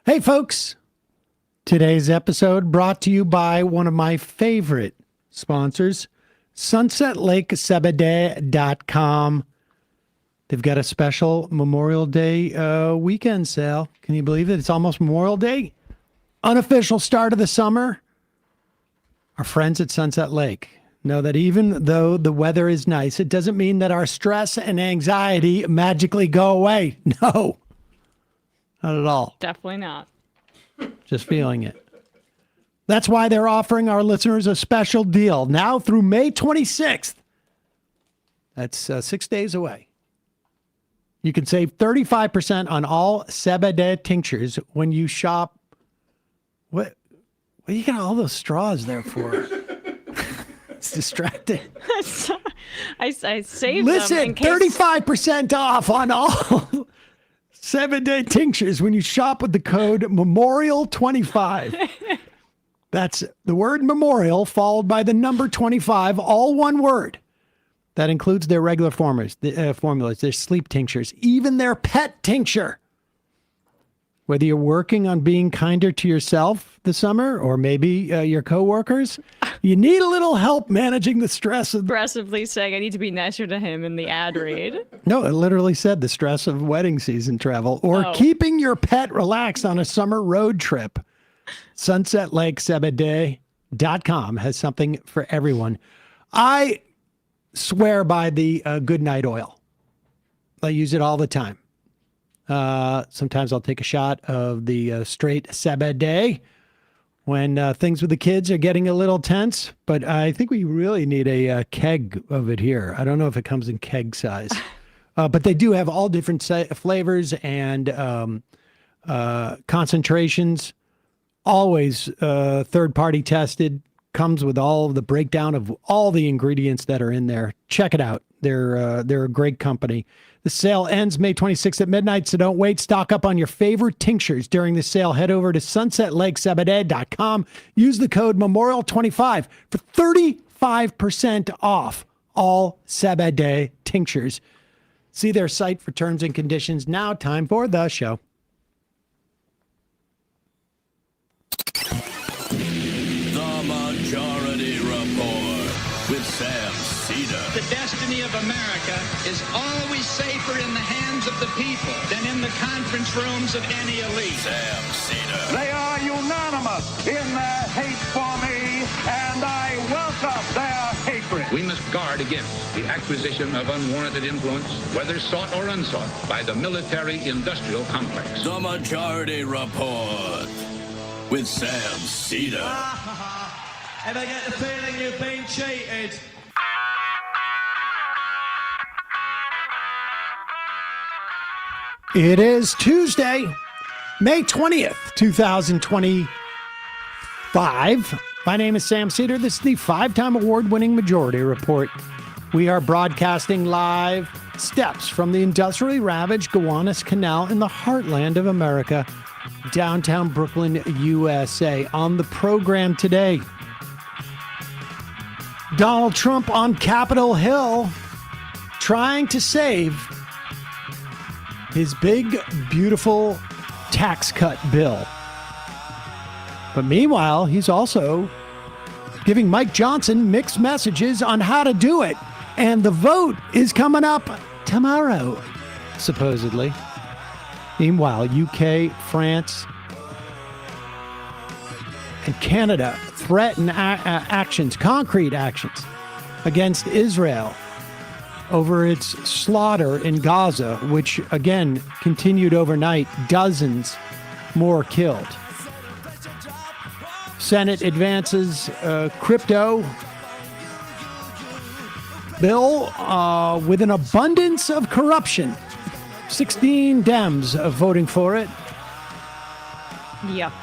Hey, folks. Today's episode brought to you by one of my favorite sponsors, SunsetLakeCebede.com. They've got a special Memorial Day weekend sale. Can you believe it? It's almost Memorial Day. Unofficial start of the summer. Our friends at Sunset Lake know that even though the weather is nice, it doesn't mean that our stress and anxiety magically go away. No, not at all. Definitely not. Just feeling it. That's why they're offering our listeners a special deal now through May 26th. That's 6 days away. You can save 35% on all Cebede tinctures when you shop. What you got all those straws there for? It's distracting. I saved Listen, them in case. 35% off on all 7-day tinctures when you shop with the code Memorial25. That's the word memorial followed by the number 25, all one word. That includes their regular formulas, their sleep tinctures, even their pet tincture. Whether you're working on being kinder to yourself this summer or maybe your coworkers, you need a little help managing the stress of... Aggressively saying I need to be nicer to him in the ad read. No, it literally said the stress of wedding season travel or keeping your pet relaxed on a summer road trip. SunsetLakeCebede.com has something for everyone. I swear by the good night oil. I use it all the time. Sometimes I'll take a shot of the straight Cebede when things with the kids are getting a little tense, but I think we really need a keg of it here. I don't know if it comes in keg size, but they do have all different flavors and concentrations, always third-party tested, comes with all of the breakdown of all the ingredients that are in there. Check it out. They're a great company. The sale ends May 26th at midnight, so don't wait. Stock up on your favorite tinctures during the sale. Head over to SunsetLakeCebede.com. Use the code Memorial25 for 35% off all Cebede tinctures. See their site for terms and conditions. Now, time for the show. The Majority Report with Sam Seder. The destiny of America is always safer in the hands of the people than in the conference rooms of any elite. Sam Seder. They are unanimous in their hate for me, and I welcome their hatred. We must guard against the acquisition of unwarranted influence, whether sought or unsought, by the military-industrial complex. The Majority Report with Sam Seder. Ever get the feeling you've been cheated? It is Tuesday, May 20th, 2025. My name is Sam Seder. This is the 5-time award-winning Majority Report. We are broadcasting live steps from the industrially ravaged Gowanus Canal in the heartland of America, downtown Brooklyn, USA. On the program today, Donald Trump on Capitol Hill trying to save his big, beautiful tax cut bill. But meanwhile, he's also giving Mike Johnson mixed messages on how to do it. And the vote is coming up tomorrow, supposedly. Meanwhile, UK, France, and Canada threaten concrete actions against Israel over its slaughter in Gaza, which again continued overnight, dozens more killed. Senate advances crypto bill with an abundance of corruption. 16 Dems voting for it. Yuck.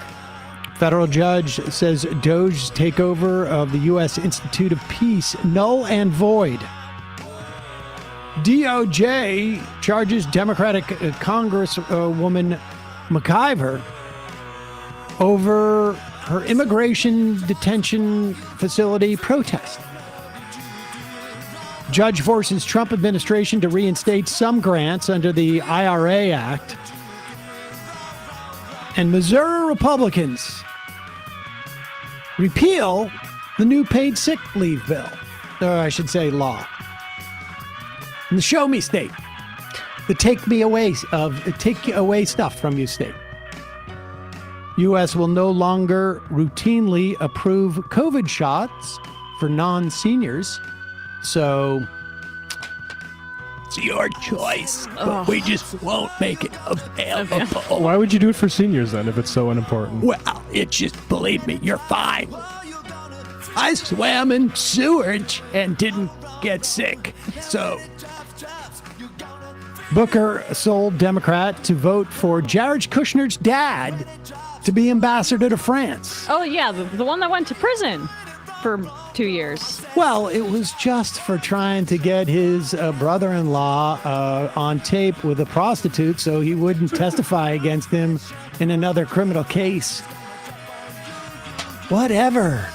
Federal judge says Doge's takeover of the U.S. Institute of Peace null and void. DOJ charges Democratic Congresswoman McIver over her immigration detention facility protest. Judge forces Trump administration to reinstate some grants under the IRA Act. and Missouri Republicans repeal the new paid sick leave bill, or I should say law. And the show me state, the take away stuff from you state. U.S. will no longer routinely approve COVID shots for non-seniors, so it's your choice, but we just won't make it available. Why would you do it for seniors then if it's so unimportant? Well, it's just, believe me, you're fine. I swam in sewage and didn't get sick, so... Booker sold Democrat to vote for Jared Kushner's dad to be ambassador to France. Oh, yeah, the one that went to prison for 2 years. Well, it was just for trying to get his brother-in-law on tape with a prostitute so he wouldn't testify against him in another criminal case. Whatever.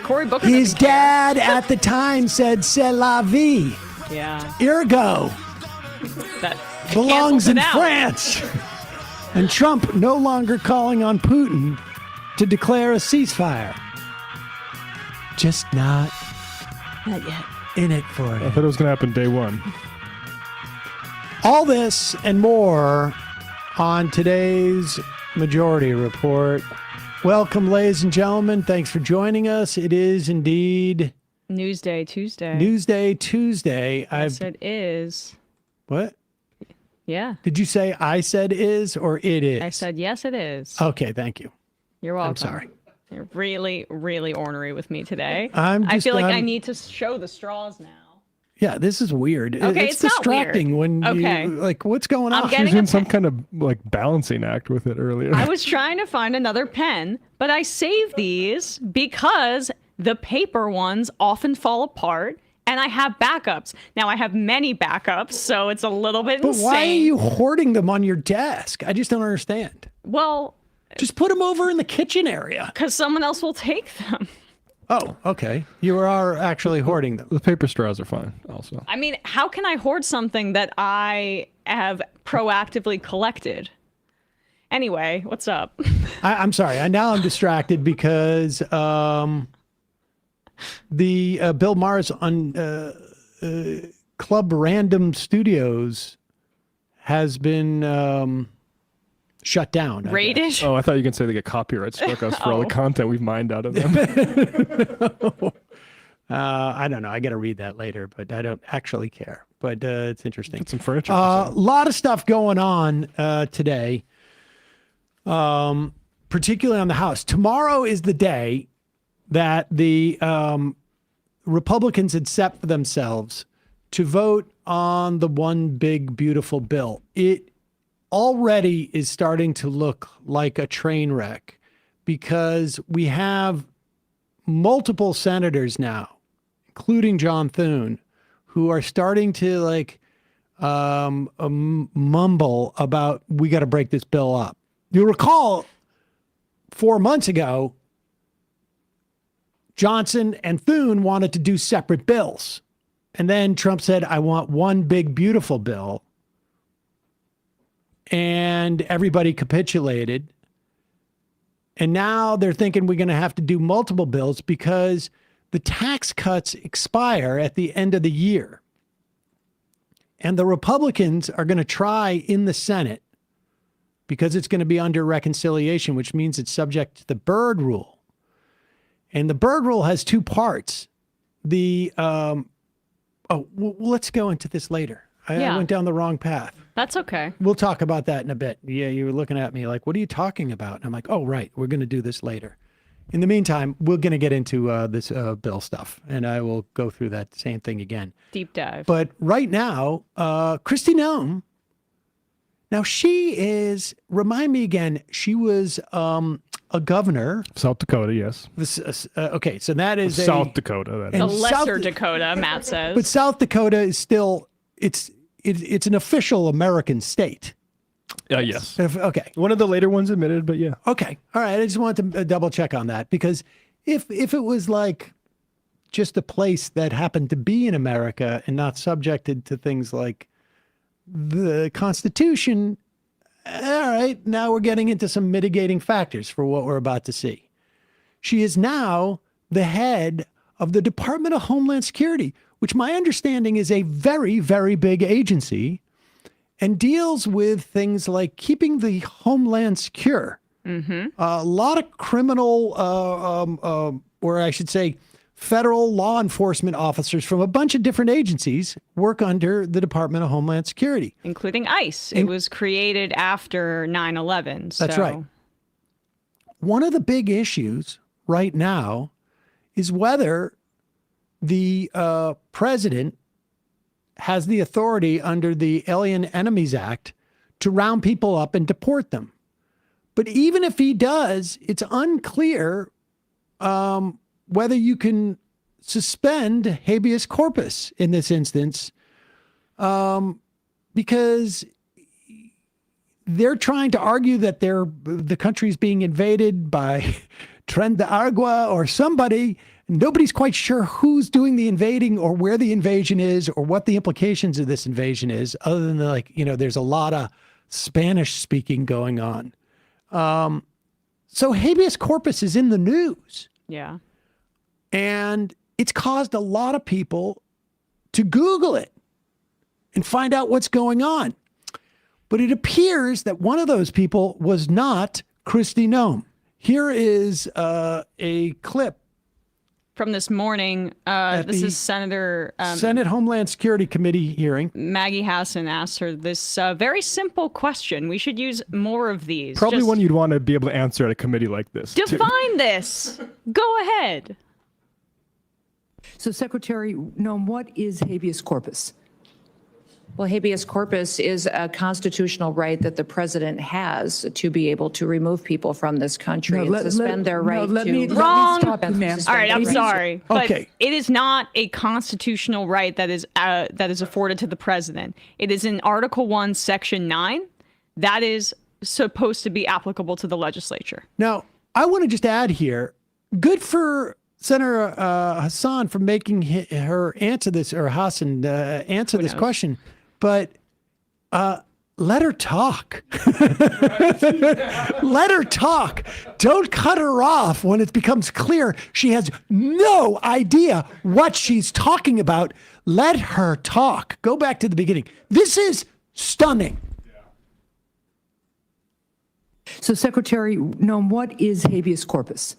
Cory Booker. His doesn't care. dad at the time said, "C'est la vie." Yeah. Ergo, That belongs cancels it in out. France. And Trump no longer calling on Putin to declare a ceasefire. Just not yet. in it for I it. thought it was going to happen day one. All this and more on today's Majority Report. Welcome, ladies and gentlemen. Thanks for joining us. It is indeed Newsday Tuesday. Newsday Tuesday. Yes, it is. What? Yeah. Did you say I said is or it is? I said, yes, it is. Okay, thank you. You're welcome. I'm sorry. You're really, really ornery with me today. I feel like I need to show the straws now. Yeah, this is weird. Okay, it's it's not distracting when Okay. you, like, what's going on? I'm She was getting a in some pen. kind of like balancing act with it earlier. I was trying to find another pen, but I saved these because the paper ones often fall apart and I have backups. Now I have many backups, so it's a little bit But insane. why are you hoarding them on your desk? I just don't understand. Well, Just put them over in the kitchen area. because someone else will take them. Oh, okay. You are actually hoarding them. The paper straws are fine also. I mean, how can I hoard something that I have proactively collected? Anyway, what's up? I'm sorry. Now I'm distracted because the Bill Maher's on Club Random Studios has been shut down. I guess. Raided? Oh, I thought you could say they get copyright struck us for all the content we've mined out of them. I don't know. I got to read that later, but I don't actually care. But it's interesting. Get some furniture. A lot of stuff going on today, particularly on the House. Tomorrow is the day that the Republicans had set for themselves to vote on the one big, beautiful bill. It already is starting to look like a train wreck because we have multiple senators now, including John Thune, who are starting to mumble about, we got to break this bill up. You recall 4 months ago, Johnson and Thune wanted to do separate bills. And then Trump said, I want one big, beautiful bill. And everybody capitulated. And now they're thinking we're going to have to do multiple bills because the tax cuts expire at the end of the year. And the Republicans are going to try in the Senate, because it's going to be under reconciliation, which means it's subject to the Byrd rule. And the Byrd rule has two parts. Let's go into this later. I went down the wrong path. That's okay. We'll talk about that in a bit. Yeah, you were looking at me like, what are you talking about? And I'm like, oh, right. We're going to do this later. In the meantime, we're going to get into this bill stuff, and I will go through that same thing again. Deep dive. But right now, Kristi Noem, now she is, remind me again, she was a governor. South Dakota, yes. Okay, so that is South Dakota. That the and is. lesser South- Dakota, Matt says. But South Dakota is still, it's an official American state. Yes. Okay. One of the later ones admitted, but yeah. Okay. All right. I just wanted to double check on that, because if it was like just a place that happened to be in America and not subjected to things like the Constitution, all right, now we're getting into some mitigating factors for what we're about to see. She is now the head of the Department of Homeland Security, which my understanding is a very, very big agency and deals with things like keeping the homeland secure. A lot of criminal, or I should say, federal law enforcement officers from a bunch of different agencies work under the Department of Homeland Security. Including ICE. It was created after 9/11. That's right. One of the big issues right now is whether the president has the authority under the Alien Enemies Act to round people up and deport them. But even if he does, it's unclear whether you can suspend habeas corpus in this instance, because they're trying to argue that the country's being invaded by Tren de Agua or somebody. Nobody's quite sure who's doing the invading or where the invasion is or what the implications of this invasion is, other than there's a lot of Spanish speaking going on. So habeas corpus is in the news. Yeah. And it's caused a lot of people to Google it and find out what's going on. But it appears that one of those people was not Kristi Noem. Here is a clip from this morning. This is Senator Senate Homeland Security Committee hearing. Maggie Hassan asked her this very simple question. We should use more of these. Probably one you'd want to be able to answer at a committee like this. Define this. Go ahead. So, Secretary Noem, what is habeas corpus? Well, habeas corpus is a constitutional right that the president has to be able to remove people from this country and suspend their right to... Wrong. Stop you, ma'am. All right, I'm sorry. But Okay. it is not a constitutional right that is afforded to the president. It is in Article 1, Section 9. That is supposed to be applicable to the legislature. Now, I want to just add here, good for Senator Hassan for making her answer this, or Hassan answer this question, but let her talk. Let her talk. Don't cut her off when it becomes clear she has no idea what she's talking about. Let her talk. Go back to the beginning. This is stunning. So, Secretary Noem, what is habeas corpus?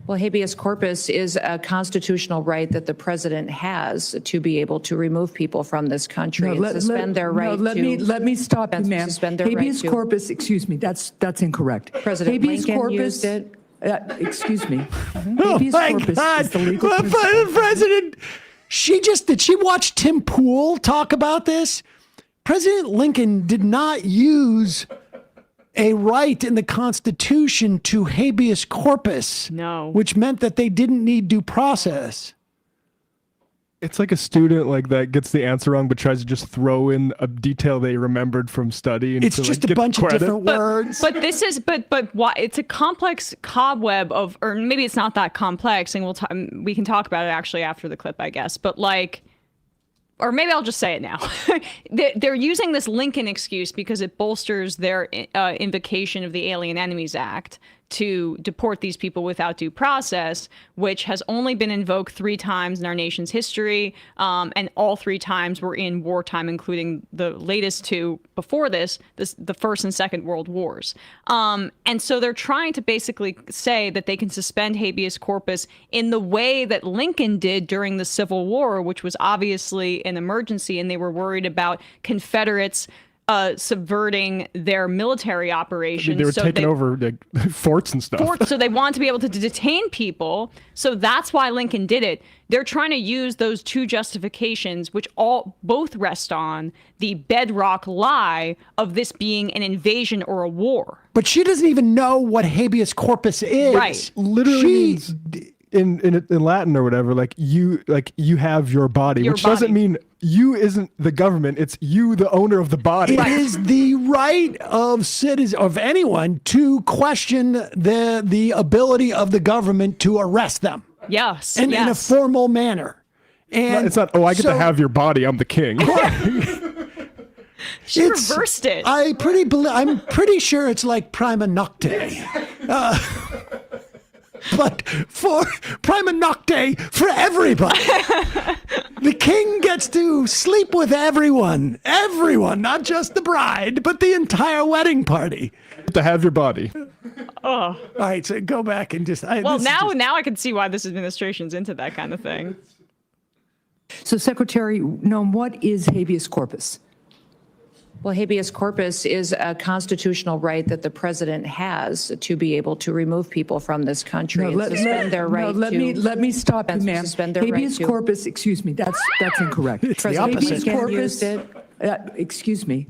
Well, habeas corpus is a constitutional right that the president has to be able to remove people from this country and suspend their right to... Let me stop you, ma'am. Suspend their right Habeas to... corpus, excuse me, that's incorrect. President habeas Lincoln corpus, used it. Excuse me. Oh Habeas my corpus God. is the legal... The president, did she watch Tim Pool talk about this? President Lincoln did not use a right in the Constitution to habeas corpus. No. Which meant that they didn't need due process. It's like a student that gets the answer wrong, but tries to just throw in a detail they remembered from study. And It's just a bunch of different words. But this is, but why? It's a complex cobweb of, or maybe it's not that complex, and we can talk about it actually after the clip, I guess. But or maybe I'll just say it now. They're using this Lincoln excuse because it bolsters their invocation of the Alien Enemies Act to deport these people without due process, which has only been invoked 3 times in our nation's history, and all 3 times were in wartime, including the latest 2 before this, the First and Second World Wars. And so they're trying to basically say that they can suspend habeas corpus in the way that Lincoln did during the Civil War, which was obviously an emergency, and they were worried about Confederates subverting their military operations. They were taking over forts and stuff. So they want to be able to detain people. So that's why Lincoln did it. They're trying to use those 2 justifications, which both rest on the bedrock lie of this being an invasion or a war. But she doesn't even know what habeas corpus is. Right. Literally means in Latin or whatever, you have your body, which doesn't mean you isn't the government. It's you, the owner of the body. It is the right of anyone to question the ability of the government to arrest them. Yes. In a formal manner. And it's not, I get to have your body, I'm the king. She reversed it. I'm pretty sure it's like prima nocte. But for prima nocte for everybody. The king gets to sleep with everyone, not just the bride, but the entire wedding party. To have your body. Oh. All right, so go back and just. Now I can see why this administration's into that kind of thing. So, Secretary Noem, what is habeas corpus? Well, habeas corpus is a constitutional right that the president has to be able to remove people from this country and suspend their right to. Let me stop you, ma'am. Habeas corpus, excuse me, that's incorrect. It's the opposite. Habeas corpus, excuse me.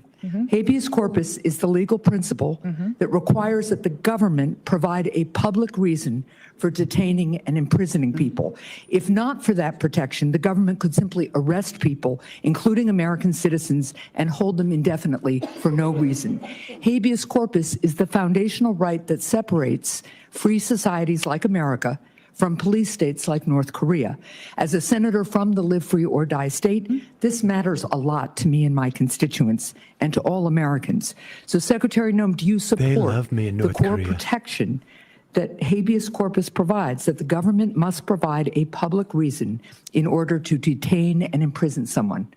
Habeas corpus is the legal principle that requires that the government provide a public reason for detaining and imprisoning people. If not for that protection, the government could simply arrest people, including American citizens, and hold them indefinitely for no reason. Habeas corpus is the foundational right that separates free societies like America from police states like North Korea. As a senator from the Live Free or Die state, this matters a lot to me and my constituents and to all Americans. So, Secretary Noem, do you support the core protection that habeas corpus provides, that the government must provide a public reason in order to detain and imprison someone?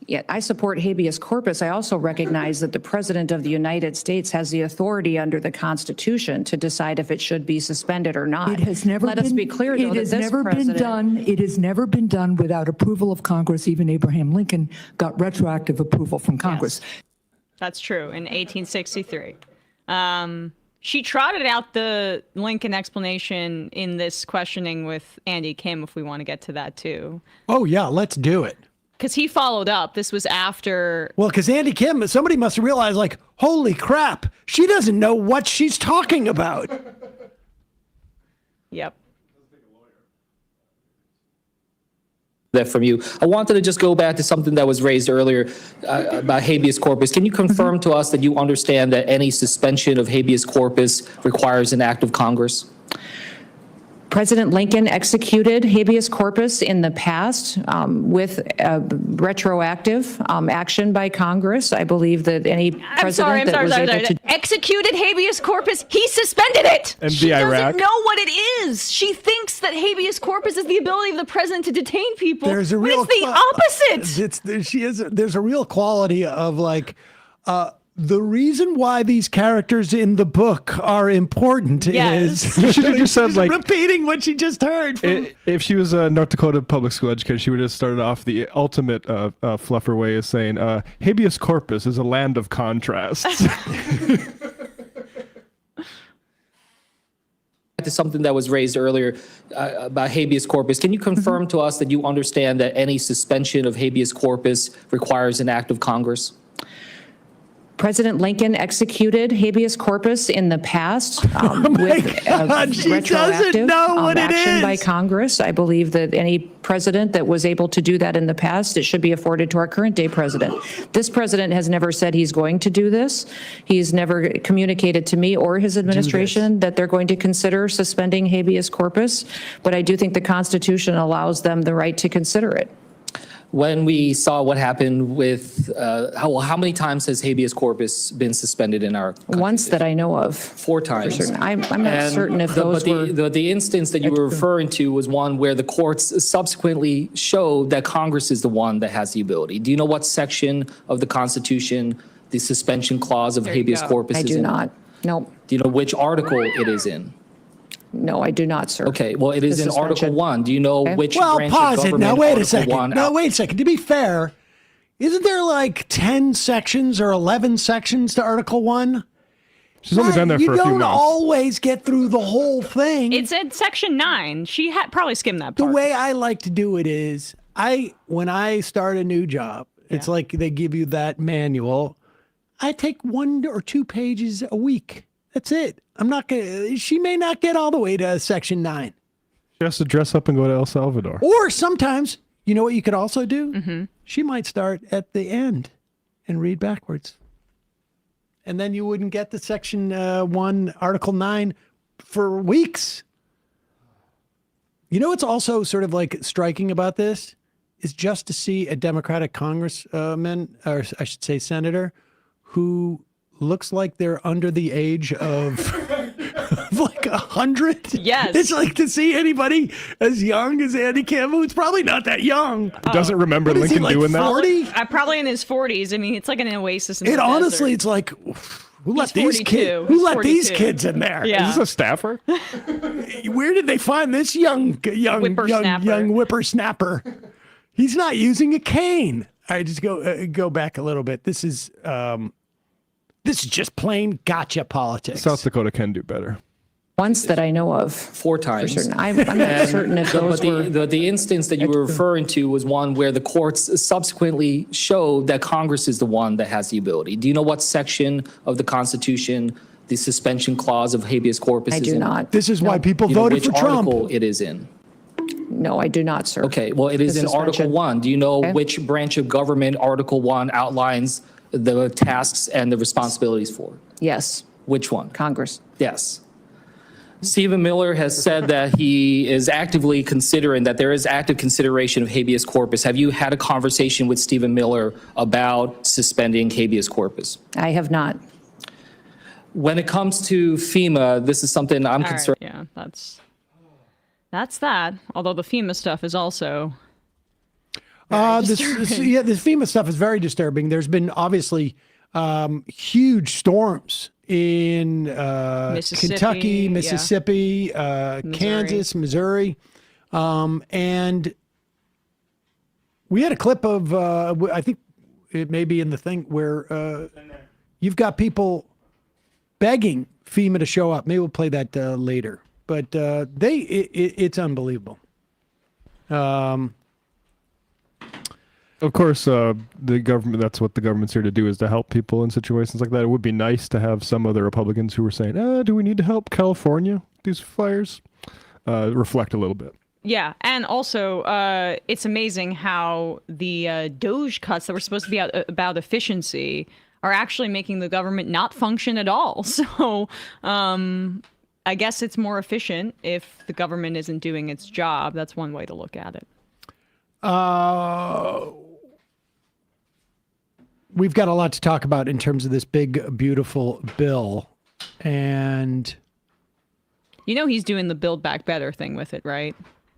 Yeah, I support habeas corpus. I also recognize that the President of the United States has the authority under the Constitution to decide if it should be suspended or not. It has never Let us be clear, though, that this president... It has never been done without approval of Congress. Even Abraham Lincoln got retroactive approval from Congress. Yes, that's true, in 1863. She trotted out the Lincoln explanation in this questioning with Andy Kim, if we want to get to that, too. Oh, yeah, let's do it. Because he followed up. This was after. Well, because Andy Kim, somebody must have realized, like, holy crap, she doesn't know what she's talking about. Yep. That from you. I wanted to just go back to something that was raised earlier about habeas corpus. Can you confirm to us that you understand that any suspension of habeas corpus requires an act of Congress? President Lincoln executed habeas corpus in the past with retroactive action by Congress. I believe that any president that was able to executed habeas corpus, he suspended it. And she doesn't know what it is. She thinks that habeas corpus is the ability of the president to detain people. There's a real it's the opposite. There's a real quality of like. The reason why these characters in the book are important is she should have just said, like, repeating what she just heard. If she was a North Dakota public school educator, she would have started off the ultimate fluffer way of saying, habeas corpus is a land of contrasts. To something that was raised earlier about habeas corpus. Can you confirm to us that you understand that any suspension of habeas corpus requires an act of Congress? President Lincoln executed habeas corpus in the past with retroactive action by Congress. I believe that any president that was able to do that in the past, it should be afforded to our current day president. This president has never said he's going to do this. He's never communicated to me or his administration that they're going to consider suspending habeas corpus, but I do think the Constitution allows them the right to consider it. When we saw what happened with, how many times has habeas corpus been suspended in our country? Once that I know of. 4 times. I'm not certain if those were. The instance that you were referring to was one where the courts subsequently showed that Congress is the one that has the ability. Do you know what section of the Constitution the suspension clause of habeas corpus is in? I do not. Nope. Do you know which article it is in? No, I do not, sir. Okay, well, it is in Article 1. Do you know which well, branch pause of it. government? Now, wait a Article second. 1 Now, wait a second. To be fair, isn't there like 10 sections or 11 sections to Article 1? She's only been there for a few months. You don't always get through the whole thing. It's in Section 9. She had probably skimmed that part. The way I like to do it is, when I start a new job, it's like they give you that manual. I take 1 or 2 pages a week. That's it. She may not get all the way to Section 9. She has to dress up and go to El Salvador. Or sometimes, you know what you could also do? Mm-hmm. She might start at the end and read backwards. And then you wouldn't get to Section 1, Article 9 for weeks. You know what's also sort of like striking about this? is just to see a Democratic congressman, or I should say senator, who looks like they're under the age of like 100. Yes. It's like to see anybody as young as Andy Campbell, who's probably not that young. Doesn't remember What is he, Lincoln like doing that. 40? Probably in his 40s. I mean, it's like an oasis in It the honestly, desert. it's like, who let He's these 42. kids? Who He's let these 42. kids in there? Yeah. Is this a staffer? Where did they find this young whippersnapper? He's not using a cane. I just go back a little bit. This is just plain gotcha politics. South Dakota can do better. Once that I know of. 4 times. For certain. I'm not certain if those were. The instance that you were referring to was one where the courts subsequently showed that Congress is the one that has the ability. Do you know what section of the Constitution the suspension clause of habeas corpus I is do in? not. This is why people Do you know voted which for Trump. article it is in? No, I do not, sir. Okay, well, it is The in Article suspension. 1. Do you know Okay. which branch of government Article 1 outlines the tasks and the responsibilities for? Yes, Which one? Congress. Yes. Stephen Miller has said that he is actively considering, that there is active consideration of habeas corpus. Have you had a conversation with Stephen Miller about suspending habeas corpus? I have not. When it comes to FEMA, this is something I'm All right, concerned. yeah, that's that. Although the FEMA stuff is also The FEMA stuff is very disturbing. There's been obviously huge storms in Mississippi, Kentucky, yeah. Mississippi, Kansas, Missouri. And we had a clip of, I think it may be in the thing where you've got people begging FEMA to show up. Maybe we'll play that later. But it's unbelievable. Of course, the government, that's what the government's here to do, is to help people in situations like that. It would be nice to have some other Republicans who were saying, do we need to help California, these fires, reflect a little bit. Yeah, and also it's amazing how the Doge cuts that were supposed to be about efficiency are actually making the government not function at all. So I guess it's more efficient if the government isn't doing its job. That's one way to look at it. We've got a lot to talk about in terms of this big, beautiful bill. And you know he's doing the Build Back Better thing with it, right?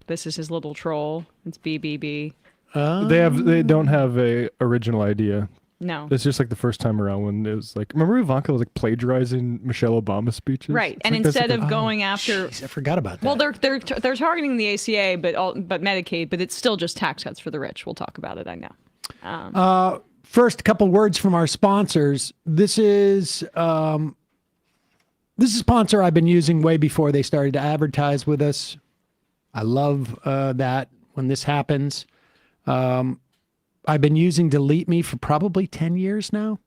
This is his little troll. It's BBB. They don't have a original idea. No. It's just like the first time around when it was like, remember Ivanka was like plagiarizing Michelle Obama's speeches? Right, It's and like instead of going after, I forgot about that. well, they're targeting the ACA, but Medicaid, but it's still just tax cuts for the rich. We'll talk about it. I know. First, a couple words from our sponsors. This is a sponsor I've been using way before they started to advertise with us. I love that when this happens. I've been using Delete Me for probably 10 years now.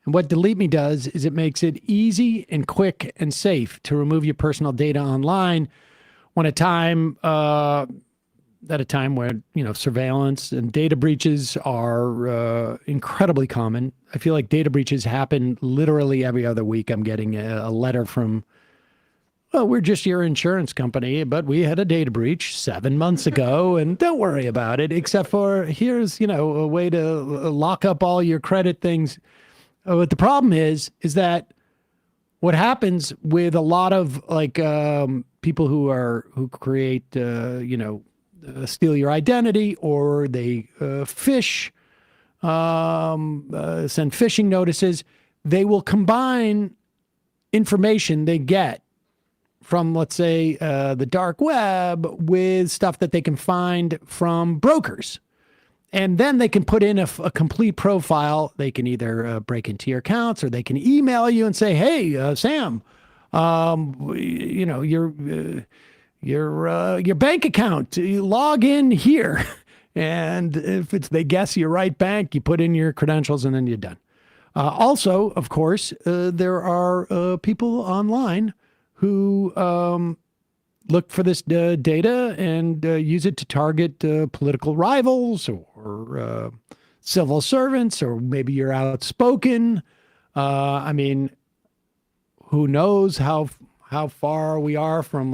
And what Delete Me does is it makes it easy and quick and safe to remove your personal data online when at a time where, surveillance and data breaches are incredibly common. I feel like data breaches happen literally every other week. I'm getting a letter from, well, we're just your insurance company, but we had a data breach 7 months ago, and don't worry about it, except for here's, a way to lock up all your credit things. But the problem is that what happens with a lot of people who create, steal your identity, or they phish, send phishing notices, they will combine information they get from, let's say, the dark web with stuff that they can find from brokers. And then they can put in a complete profile. They can either break into your accounts, or they can email you and say, hey, Sam, your bank account, you log in here. And if they guess your right bank, you put in your credentials and then you're done. Also, of course, there are people online who look for this data and use it to target political rivals or civil servants, or maybe you're outspoken. Who knows how far we are from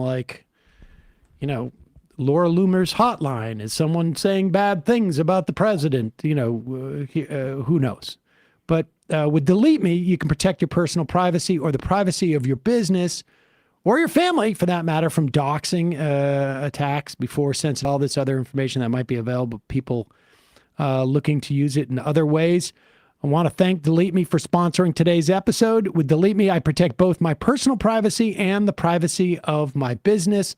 Laura Loomer's hotline? Is someone saying bad things about the president? Who knows? But with Delete Me, you can protect your personal privacy or the privacy of your business or your family, for that matter, from doxing attacks before sensing all this other information that might be available to people looking to use it in other ways. I want to thank Delete Me for sponsoring today's episode. With Delete Me, I protect both my personal privacy and the privacy of my business.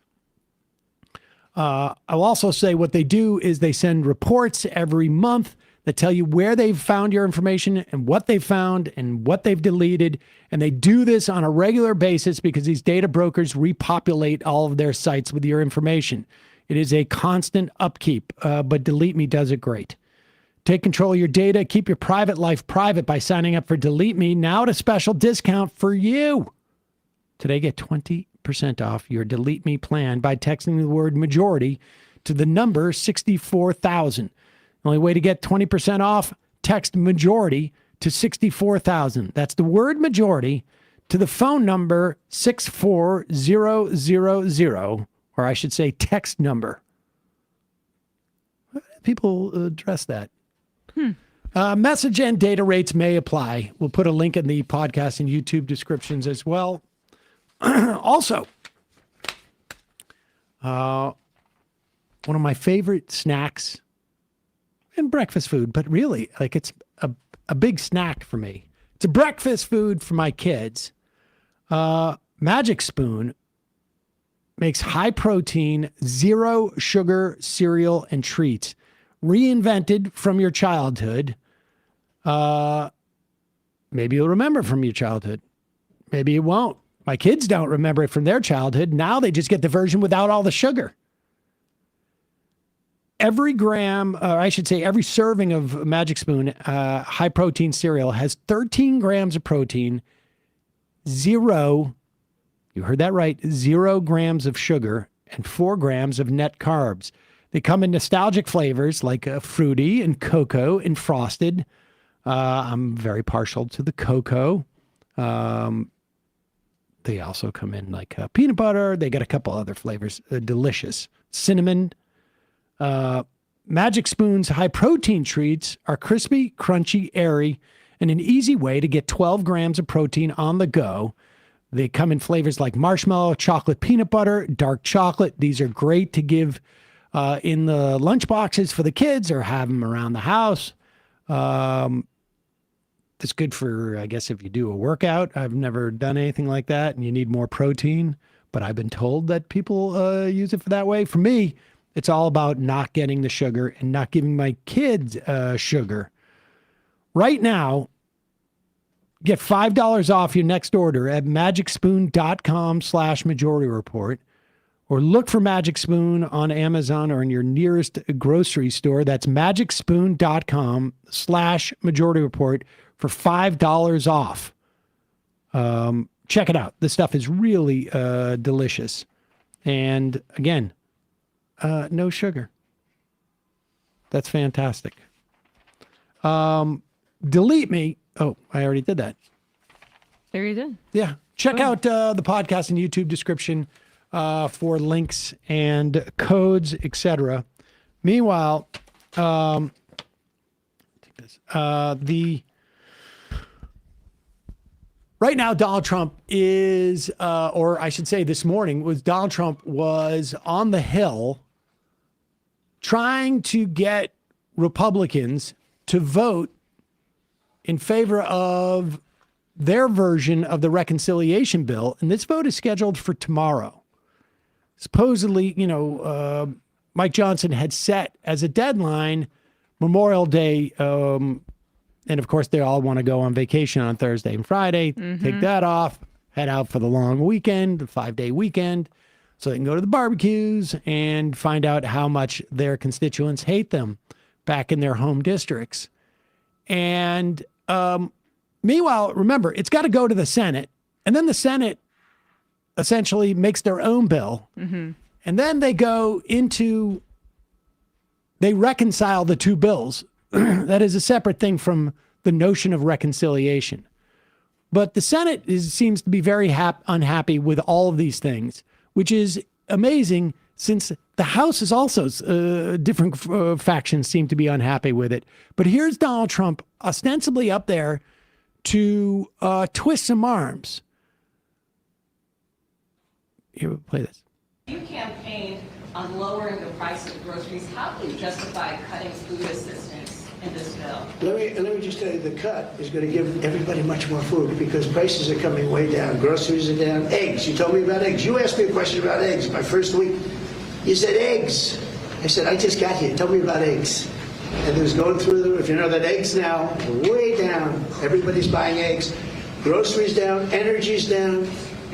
I'll also say what they do is they send reports every month that tell you where they've found your information and what they've found and what they've deleted. And they do this on a regular basis because these data brokers repopulate all of their sites with your information. It is a constant upkeep, but Delete Me does it great. Take control of your data. Keep your private life private by signing up for Delete Me now at a special discount for you. Today, get 20% off your Delete Me plan by texting the word majority to the number 64,000. The only way to get 20% off, text majority to 64,000. That's the word majority to the phone number 64000, or I should say text number. People address that. Message and data rates may apply. We'll put a link in the podcast and YouTube descriptions as well. Also, one of my favorite snacks and breakfast food, but really, like, it's a big snack for me. It's a breakfast food for my kids. Magic Spoon makes high protein, zero sugar cereal and treats. Reinvented from your childhood. Maybe you'll remember from your childhood. Maybe you won't. My kids don't remember it from their childhood. Now they just get the version without all the sugar. Every gram, or I should say every serving of Magic Spoon high protein cereal has 13 grams of protein, you heard that right, 0 grams of sugar, and 4 grams of net carbs. They come in nostalgic flavors like fruity and cocoa and frosted. I'm very partial to the cocoa. They also come in like peanut butter. They got a couple other flavors. Delicious. Cinnamon. Magic Spoon's high protein treats are crispy, crunchy, airy, and an easy way to get 12 grams of protein on the go. They come in flavors like marshmallow, chocolate, peanut butter, dark chocolate. These are great to give in the lunch boxes for the kids or have them around the house. It's good for, I guess, if you do a workout. I've never done anything like that and you need more protein, but I've been told that people use it for that way. For me, it's all about not getting the sugar and not giving my kids sugar. Right now, get $5 off your next order at magicspoon.com/majority report. Or look for Magic Spoon on Amazon or in your nearest grocery store. That's magicspoon.com/majority report for $5 off. Check it out. This stuff is really delicious. And again, no sugar. That's fantastic. Delete Me. Oh, I already did that. There you did. Yeah. Check out the podcast and YouTube description for links and codes, etc. Meanwhile, right now, Donald Trump is, or I should say this morning, Donald Trump was on the Hill trying to get Republicans to vote in favor of their version of the reconciliation bill. And this vote is scheduled for tomorrow. Supposedly, Mike Johnson had set as a deadline Memorial Day. And of course, they all want to go on vacation on Thursday and Friday, take that off, head out for the long weekend, the 5-day weekend, so they can go to the barbecues and find out how much their constituents hate them back in their home districts. And meanwhile, remember, it's got to go to the Senate, and then the Senate essentially makes their own bill. And then they reconcile the two bills. That is a separate thing from the notion of reconciliation. But the Senate seems to be very unhappy with all of these things, which is amazing since The House is also, different factions seem to be unhappy with it. But here's Donald Trump ostensibly up there to twist some arms. Here, we'll play this. You campaigned on lowering the price of groceries. How do you justify cutting food assistance in this bill? Let me just tell you, the cut is going to give everybody much more food because prices are coming way down. Groceries are down. Eggs. You told me about eggs. You asked me a question about eggs my first week. You said eggs. I said, I just got here. Tell me about eggs. And it was going through the roof. You know that eggs now are way down. Everybody's buying eggs. Groceries down. Energy's down.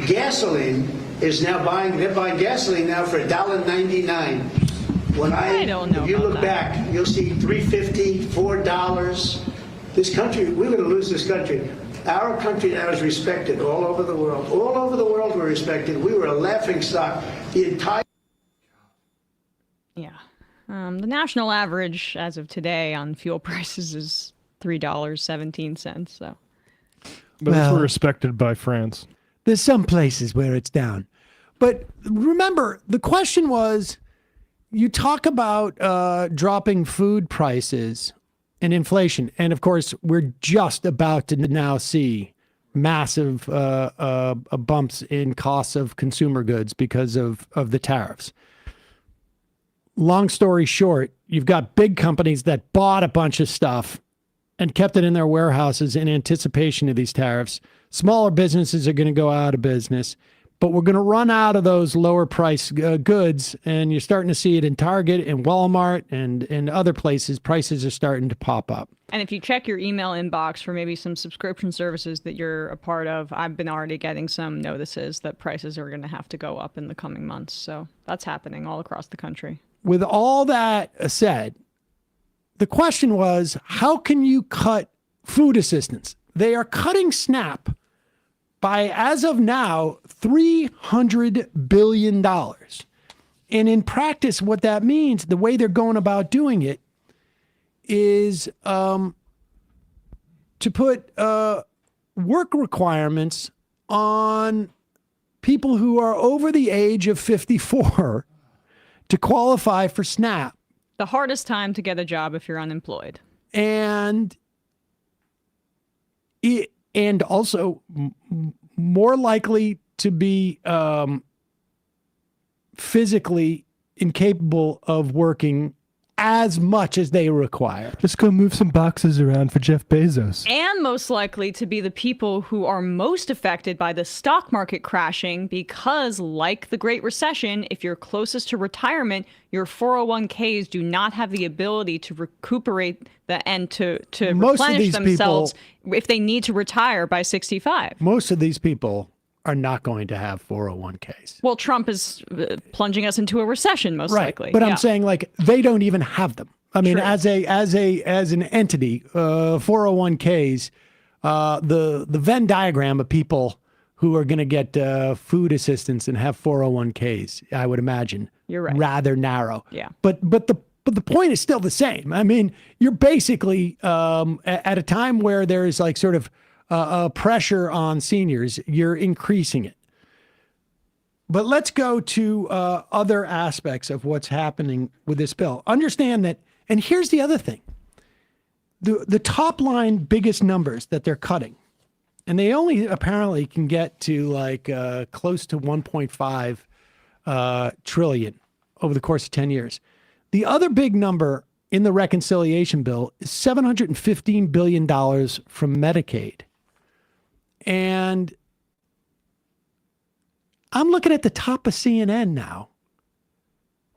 Gasoline is now they're buying gasoline now for $1.99. When I don't know. If you look back, you'll see $3.50, $4. This country, we're going to lose this country. Our country now is respected all over the world. All over the world we're respected. We were a laughingstock. The entire... Yeah. The national average as of today on fuel prices is $3.17. So. But we're respected by France. There's some places where it's down. But remember, the question was, you talk about dropping food prices and inflation. And of course, we're just about to now see massive bumps in costs of consumer goods because of the tariffs. Long story short, you've got big companies that bought a bunch of stuff and kept it in their warehouses in anticipation of these tariffs. Smaller businesses are going to go out of business, but we're going to run out of those lower price goods. And you're starting to see it in Target and Walmart and other places. Prices are starting to pop up. And if you check your email inbox for maybe some subscription services that you're a part of, I've been already getting some notices that prices are going to have to go up in the coming months. So that's happening all across the country. With all that said, the question was, how can you cut food assistance? They are cutting SNAP by, as of now, $300 billion. And in practice, what that means, the way they're going about doing it, is to put work requirements on people who are over the age of 54 to qualify for SNAP. The hardest time to get a job if you're unemployed. And also more likely to be physically incapable of working as much as they require. Just go move some boxes around for Jeff Bezos. And most likely to be the people who are most affected by the stock market crashing because, like the Great Recession, if you're closest to retirement, your 401ks do not have the ability to recuperate and to replenish themselves if they need to retire by 65. Most of these people are not going to have 401ks. Well, Trump is plunging us into a recession, most likely. But I'm saying, like, they don't even have them. I mean, True. as an entity, 401ks, the Venn diagram of people who are going to get food assistance and have 401ks, I would imagine, you're right, rather narrow. Yeah. But the point is still the same. I mean, you're basically at a time where there is like sort of pressure on seniors, you're increasing it. But let's go to other aspects of what's happening with this bill. Understand that, and here's the other thing. The top line biggest numbers that they're cutting, and they only apparently can get to like close to 1.5 trillion over the course of 10 years. The other big number in the reconciliation bill is $715 billion from Medicaid. And I'm looking at the top of CNN now.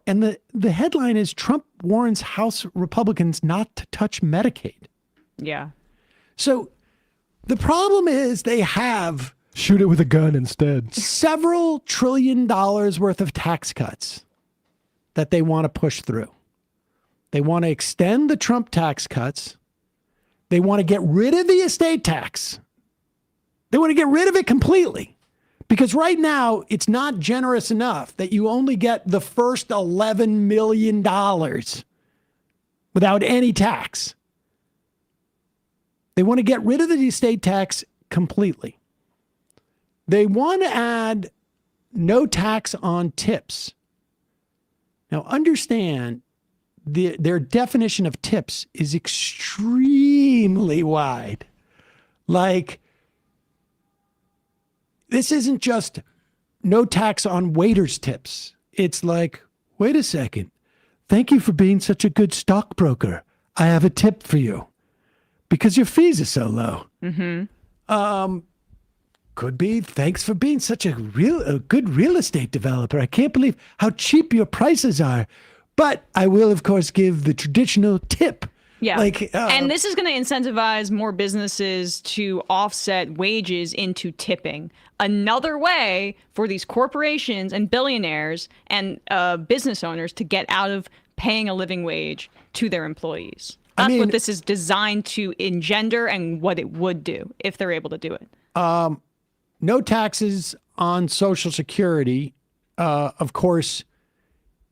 And the headline is Trump warns House Republicans not to touch Medicaid. Yeah. So the problem is they have... Shoot it with a gun instead. Several $1 trillion worth of tax cuts that they want to push through. They want to extend the Trump tax cuts. They want to get rid of the estate tax. They want to get rid of it completely. Because right now, it's not generous enough that you only get the first $11 million without any tax. They want to get rid of the estate tax completely. They want to add no tax on tips. Now, understand their definition of tips is extremely wide. Like, this isn't just no tax on waiters' tips. It's like, wait a second. Thank you for being such a good stockbroker. I have a tip for you because your fees are so low. Could be, thanks for being such a good real estate developer. I can't believe how cheap your prices are. But I will, of course, give the traditional tip. Yeah. And this is going to incentivize more businesses to offset wages into tipping. Another way for these corporations and billionaires and business owners to get out of paying a living wage to their employees. That's what this is designed to engender and what it would do if they're able to do it. No taxes on Social Security, of course,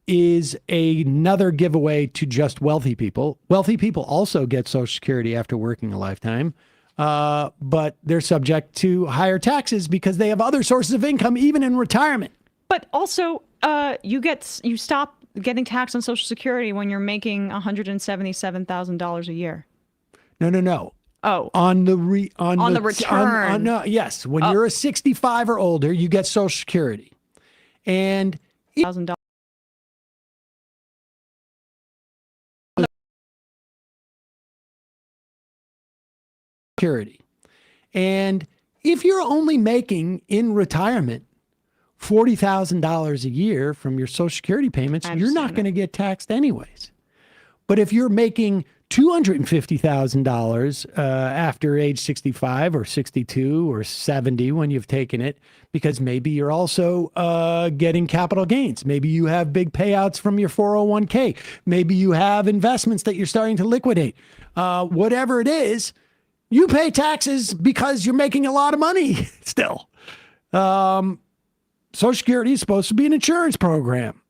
is another giveaway to just wealthy people. Wealthy people also get Social Security after working a lifetime, but they're subject to higher taxes because they have other sources of income, even in retirement. But also, you stop getting taxed on Social Security when you're making $177,000 a year. No. Oh, on the return. Yes, when you're a 65 or older, you get Social Security, and $1,000. Security, and if you're only making in retirement $40,000 a year from your Social Security payments, you're not going to get taxed anyways. But if you're making $250,000 after age 65 or 62 or 70 when you've taken it, because maybe you're also getting capital gains. Maybe you have big payouts from your 401k. Maybe you have investments that you're starting to liquidate. Whatever it is, you pay taxes because you're making a lot of money still. Social Security is supposed to be an insurance program,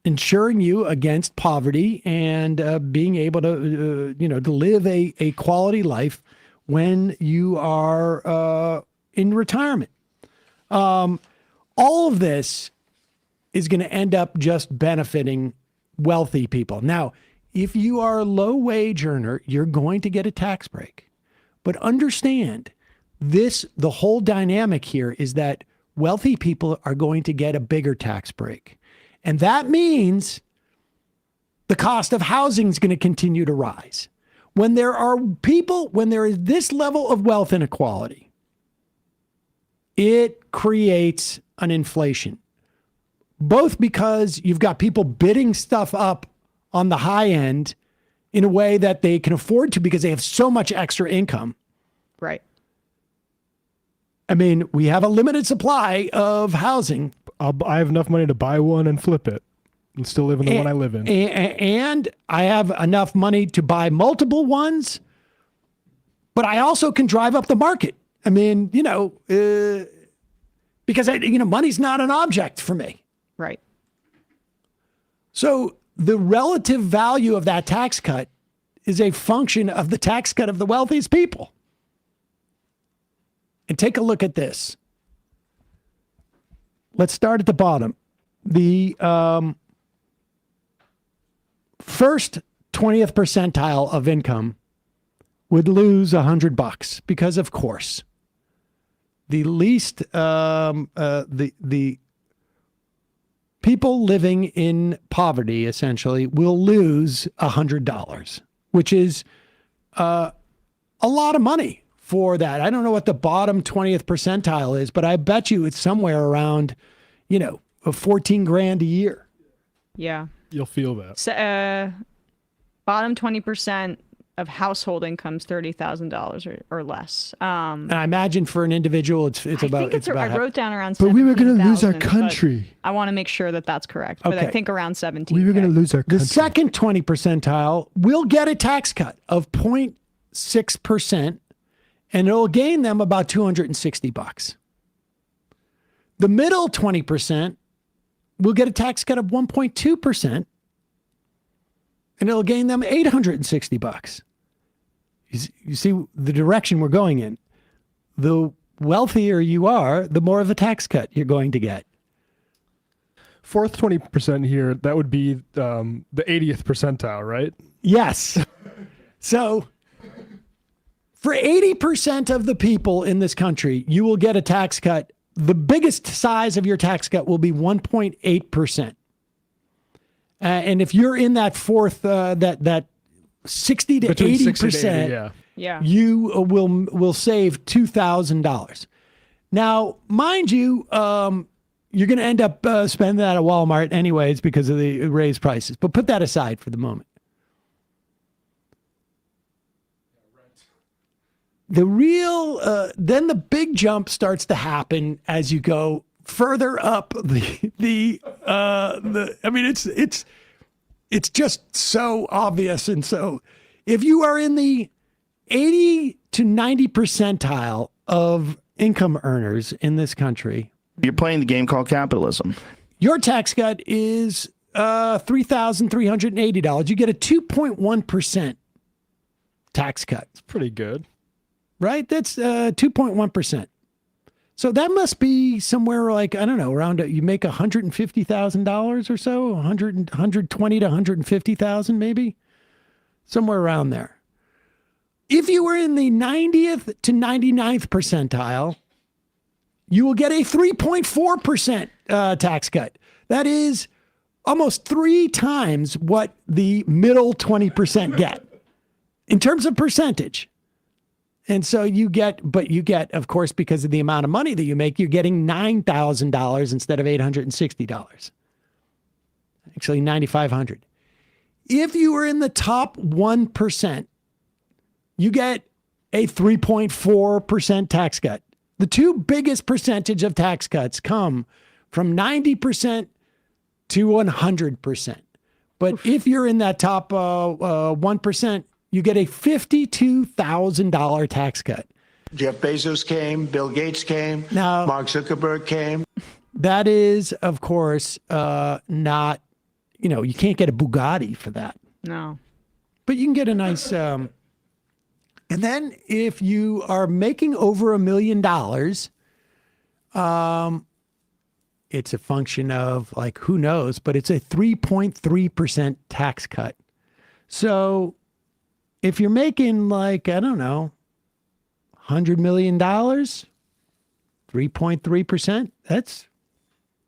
insuring you against poverty and being able to, to live a quality life when you are in retirement. All of this is going to end up just benefiting wealthy people. Now, if you are a low wage earner, you're going to get a tax break. But understand the whole dynamic here is that wealthy people are going to get a bigger tax break. And that means the cost of housing is going to continue to rise. When there is this level of wealth inequality, it creates an inflation, both because you've got people bidding stuff up on the high end in a way that they can afford to because they have so much extra income. Right. I mean, we have a limited supply of housing. I have enough money to buy one and flip it and still live in the one I live in. And I have enough money to buy multiple ones, but I also can drive up the market. I mean, because money's not an object for me. Right. So the relative value of that tax cut is a function of the tax cut of the wealthiest people. And take a look at this. Let's start at the bottom. The first 20th percentile of income would lose $100 because, of course, the least the people living in poverty essentially will lose $100, which is a lot of money for that. I don't know what the bottom 20th percentile is, but I bet you it's somewhere around, $14,000 a year. Yeah. You'll feel that. So, bottom 20% of household income's $30,000 or less. And I imagine for an individual, it's about. I wrote down around. But we were going to lose our 17,000, country. I want to make sure that that's correct. But I Okay. think around 17. We were going to lose our country. The second 20 percentile will get a tax cut of 0.6%, and it'll gain them about $260. The middle 20% will get a tax cut of 1.2%, and it'll gain them $860. You see the direction we're going in. The wealthier you are, the more of a tax cut you're going to get. fourth 20% here, that would be the 80th percentile, right? Yes. So for 80% of the people in this country, you will get a tax cut. The biggest size of your tax cut will be 1.8%. And if you're in that fourth, that 60 to Between 80%, 60 to 80, Yeah. you will save $2,000. Now, mind you, you're going to end up spending that at Walmart anyways because of the raised prices. But put that aside for the moment. The real, then the big jump starts to happen as you go further up I mean, it's just so obvious. And so if you are in the 80 to 90 percentile of income earners in this country, you're playing the game called capitalism. Your tax cut is $3,380. You get a 2.1% tax cut. It's pretty good. Right? That's 2.1%. So that must be somewhere like, I don't know, around, you make $150,000 or so, 120 to 150,000 maybe, somewhere around there. If you were in the 90th to 99th percentile, you will get a 3.4% tax cut. That is almost 3 times what the middle 20% get in terms of percentage. And so you get, of course, because of the amount of money that you make, you're getting $9,000 instead of $860. Actually, $9,500. If you are in the top 1%, you get a 3.4% tax cut. The two biggest percentage of tax cuts come from 90% to 100%. But if you're in that top 1%, you get a $52,000 tax cut. Jeff Bezos came, Bill Gates came, now, Mark Zuckerberg came. That is, of course, not, you can't get a Bugatti for that. No. But you can get a nice, and then if you are making over $1 million, it's a function of like, who knows, but it's a 3.3% tax cut. So if you're making like, I don't know, $100 million, 3.3%, that's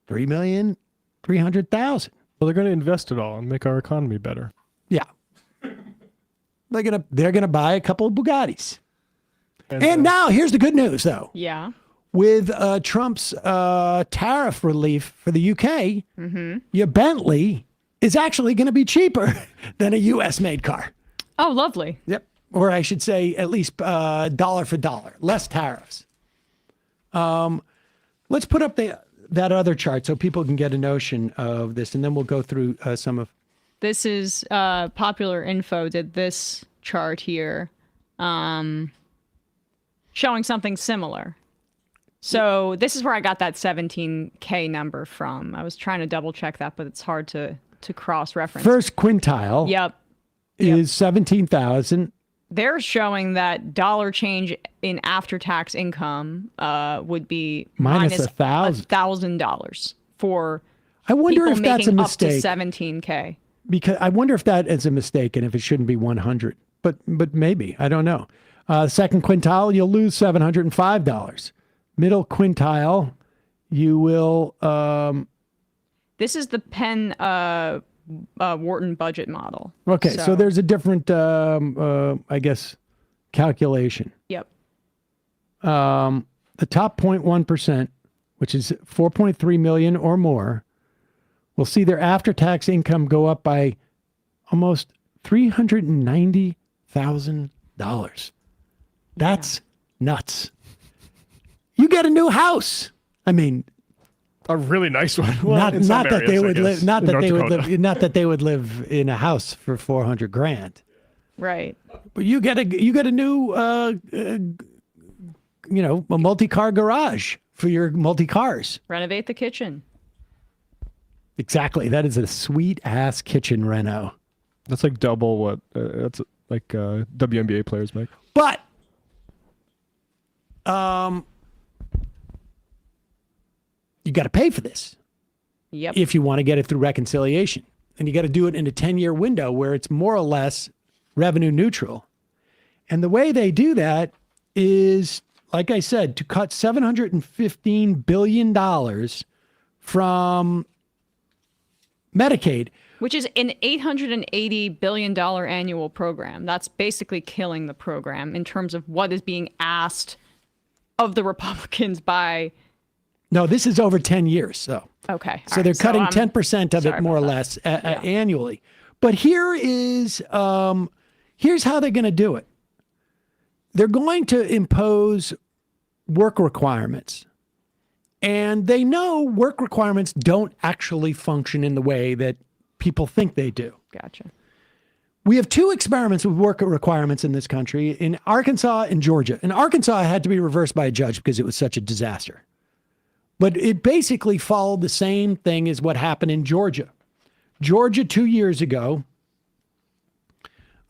$3,300,000. Well, they're going to invest it all and make our economy better. Yeah. They're gonna buy a couple of Bugattis. And now here's the good news, though. Yeah. With Trump's tariff relief for the UK, your Bentley is actually going to be cheaper than a U.S.-made car. Oh, lovely. Yep. Or I should say at least dollar for dollar, less tariffs. Let's put up that other chart so people can get a notion of this, and then we'll go through some of. This is Popular Info did this chart here, showing something similar. So this is where I got that 17K number from. I was trying to double check that, but it's hard to cross-reference. First quintile. Yep. Is 17,000. They're showing that dollar change in after-tax income would be minus $1,000 for I wonder people if that's a making mistake. up to 17K. Because I wonder if that is a mistake and if it shouldn't be 100. But maybe. I don't know. Second quintile, you'll lose $705. Middle quintile, you will. This is the Penn Wharton budget model. Okay, so there's a different, I guess, calculation. Yep. The top 0.1%, which is 4.3 million or more, will see their after-tax income go up by almost $390,000. That's nuts. You get a new house. I mean, a really nice one. Well, not that they would live. Not that they would Dakota. live. Not that they would live in a house for $400,000. Right. But you get a new, a multi-car garage for your multi-cars. Renovate the kitchen. Exactly. That is a sweet ass kitchen reno. That's like double what that's like WNBA players make. But you got to pay for this. Yep. if you want to get it through reconciliation. And you got to do it in a 10-year window where it's more or less revenue neutral. And the way they do that is, like I said, to cut $715 billion from Medicaid. Which is an $880 billion annual program. That's basically killing the program in terms of what is being asked of the Republicans by... No, this is over 10 years. So Okay. they're cutting 10% of it more or less annually. But here's how they're going to do it. They're going to impose work requirements. And they know work requirements don't actually function in the way that people think they do. Gotcha. We have two experiments with work requirements in this country, in Arkansas and Georgia. In Arkansas, it had to be reversed by a judge because it was such a disaster. But it basically followed the same thing as what happened in Georgia. Georgia, 2 years ago,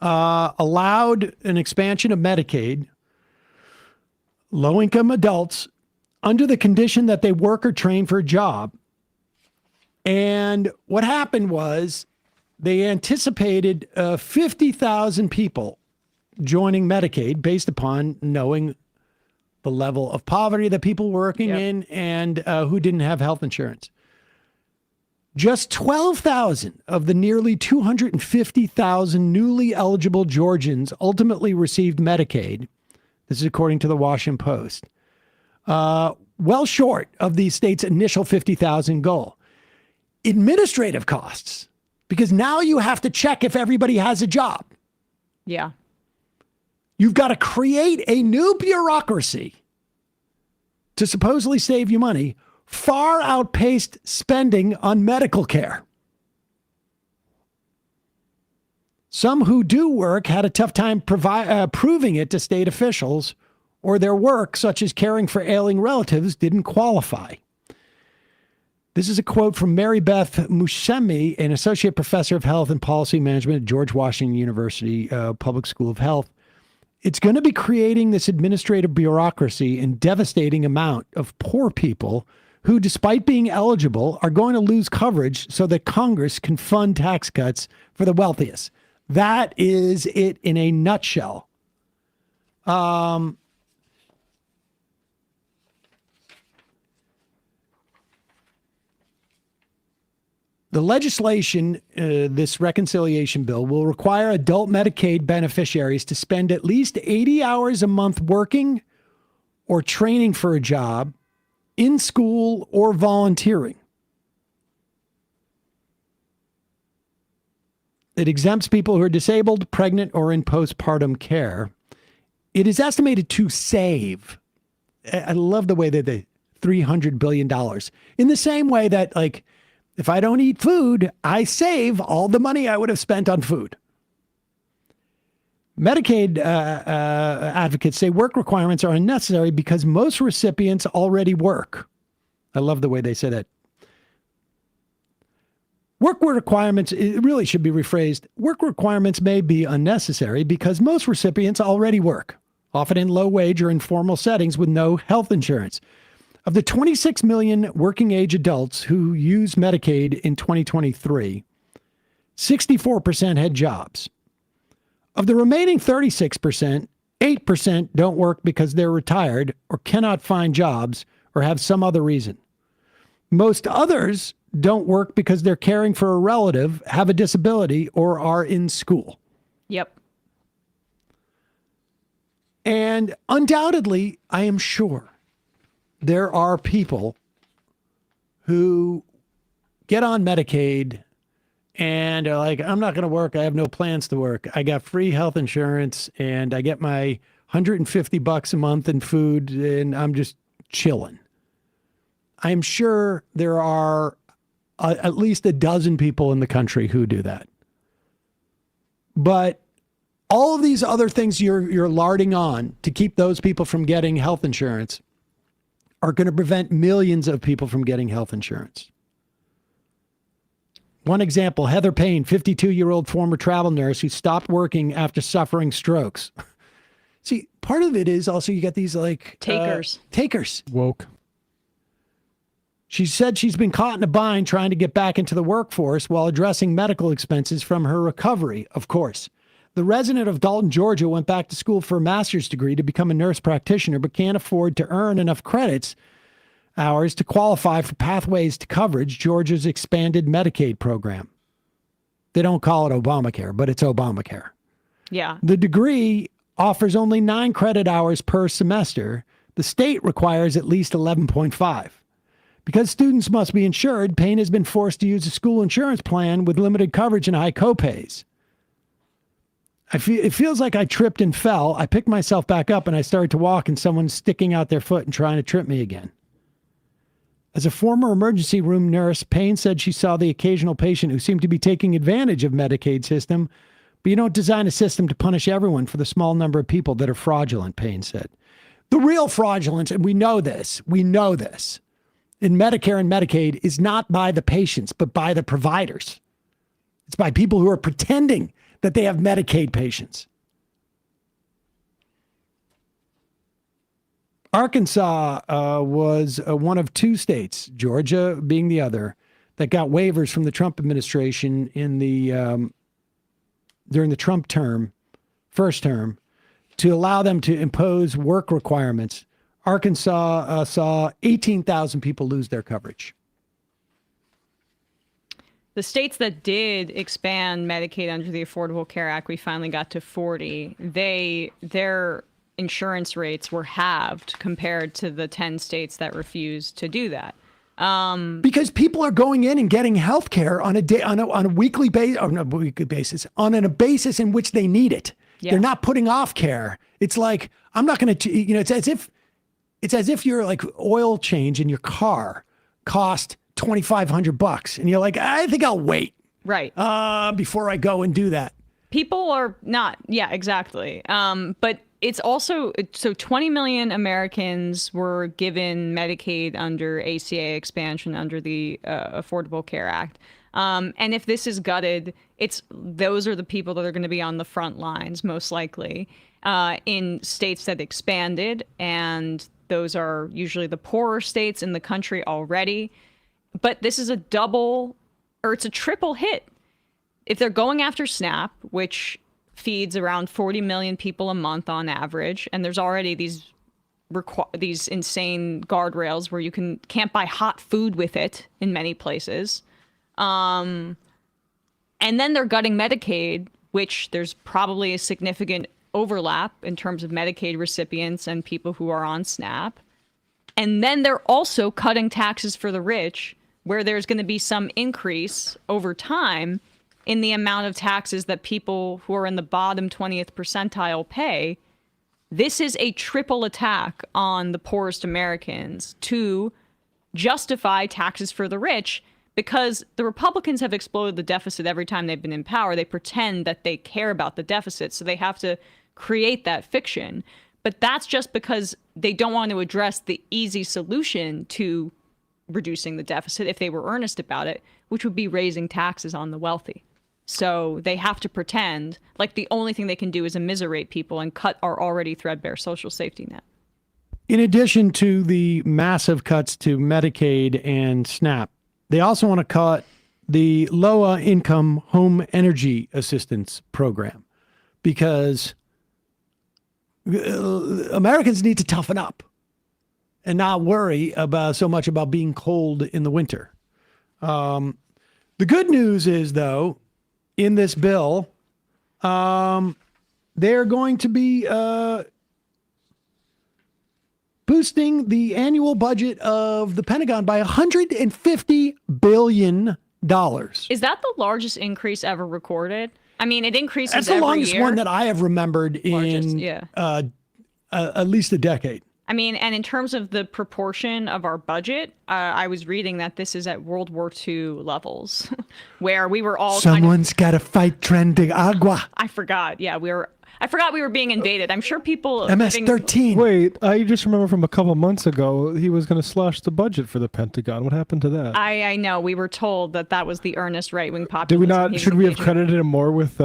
allowed an expansion of Medicaid, low-income adults, under the condition that they work or train for a job. And what happened was they anticipated 50,000 people joining Medicaid based upon knowing the level of poverty that people were working in and who didn't have health insurance. Just 12,000 of the nearly 250,000 newly eligible Georgians ultimately received Medicaid. This is according to the Washington Post. Well short of the state's initial 50,000 goal. Administrative costs, because now you have to check if everybody has a job. Yeah. You've got to create a new bureaucracy to supposedly save you money, far outpaced spending on medical care. Some who do work had a tough time proving it to state officials, or their work, such as caring for ailing relatives, didn't qualify. This is a quote from Mary Beth Mushemi, an associate professor of health and policy management at George Washington University Public School of Health. It's going to be creating this administrative bureaucracy and devastating amount of poor people who, despite being eligible, are going to lose coverage so that Congress can fund tax cuts for the wealthiest. That is it in a nutshell. The legislation, this reconciliation bill, will require adult Medicaid beneficiaries to spend at least 80 hours a month working or training for a job, in school, or volunteering. It exempts people who are disabled, pregnant, or in postpartum care. It is estimated to save, I love the way that they, $300 billion. In the same way that, like, if I don't eat food, I save all the money I would have spent on food. Medicaid advocates say work requirements are unnecessary because most recipients already work. I love the way they say that. Work requirements, it really should be rephrased. Work requirements may be unnecessary because most recipients already work, often in low wage or informal settings with no health insurance. Of the 26 million working age adults who used Medicaid in 2023, 64% had jobs. Of the remaining 36%, 8% don't work because they're retired or cannot find jobs or have some other reason. Most others don't work because they're caring for a relative, have a disability, or are in school. Yep. And undoubtedly, I am sure there are people who get on Medicaid and are like, I'm not going to work. I have no plans to work. I got free health insurance and I get my $150 a month in food and I'm just chilling. I'm sure there are at least a dozen people in the country who do that. But all of these other things you're larding on to keep those people from getting health insurance are going to prevent millions of people from getting health insurance. One example, Heather Payne, 52-year-old former travel nurse who stopped working after suffering strokes. See, part of it is also you get these like... Takers. Takers. Woke. She said she's been caught in a bind trying to get back into the workforce while addressing medical expenses from her recovery, of course. The resident of Dalton, Georgia, went back to school for a master's degree to become a nurse practitioner, but can't afford to earn enough credits hours to qualify for Pathways to Coverage, Georgia's expanded Medicaid program. They don't call it Obamacare, but it's Obamacare. Yeah. The degree offers only 9 credit hours per semester. The state requires at least 11.5. Because students must be insured, Payne has been forced to use a school insurance plan with limited coverage and high copays. It feels like I tripped and fell. I picked myself back up and I started to walk, and someone's sticking out their foot and trying to trip me again. As a former emergency room nurse, Payne said she saw the occasional patient who seemed to be taking advantage of Medicaid system, but you don't design a system to punish everyone for the small number of people that are fraudulent, Payne said. The real fraudulence, and we know this, in Medicare and Medicaid is not by the patients, but by the providers. It's by people who are pretending that they have Medicaid patients. Arkansas was one of 2 states, Georgia being the other, that got waivers from the Trump administration in the during the Trump term, first term, to allow them to impose work requirements. Arkansas saw 18,000 people lose their coverage. The states that did expand Medicaid under the Affordable Care Act, we finally got to 40. Their insurance rates were halved compared to the 10 states that refused to do that. Because people are going in and getting health care on a weekly basis, on a basis in which they need it. Yeah. They're not putting off care. It's like, I'm not going to, it's as if your like oil change in your car cost $2,500 and you're like, I think I'll wait. Right. Before I go and do that. People are not. Yeah, exactly. But it's also, so 20 million Americans were given Medicaid under ACA expansion under the Affordable Care Act. And if this is gutted, those are the people that are going to be on the front lines, most likely, in states that expanded. And those are usually the poorer states in the country already. But this is it's a triple hit. If they're going after SNAP, which feeds around 40 million people a month on average, and there's already these insane guardrails where you can't buy hot food with it in many places. And then they're gutting Medicaid, which there's probably a significant overlap in terms of Medicaid recipients and people who are on SNAP. And then they're also cutting taxes for the rich, where there's going to be some increase over time in the amount of taxes that people who are in the bottom 20th percentile pay. This is a triple attack on the poorest Americans to justify taxes for the rich, because the Republicans have exploded the deficit every time they've been in power. They pretend that they care about the deficit, so they have to create that fiction. But that's just because they don't want to address the easy solution to reducing the deficit if they were earnest about it, which would be raising taxes on the wealthy. So they have to pretend like the only thing they can do is immiserate people and cut our already threadbare social safety net. In addition to the massive cuts to Medicaid and SNAP, they also want to cut the low-income home energy assistance program, because Americans need to toughen up and not worry so much about being cold in the winter. The good news is, though, in this bill, they're going to be boosting the annual budget of the Pentagon by $150 billion. Is that the largest increase ever recorded? I mean, it increases every year. That's the longest one that I have remembered in at least a decade. I mean, and in terms of the proportion of our budget, I was reading that this is at World War II levels, where we were all Someone's got to fight Tren de Agua. I forgot. Yeah, I forgot we were being invaded. I'm sure people... MS-13. Wait, I just remember from a couple months ago, he was going to slash the budget for the Pentagon. What happened to that? I know. We were told that was the earnest right-wing populism. Did we not? Should we have credited him more with,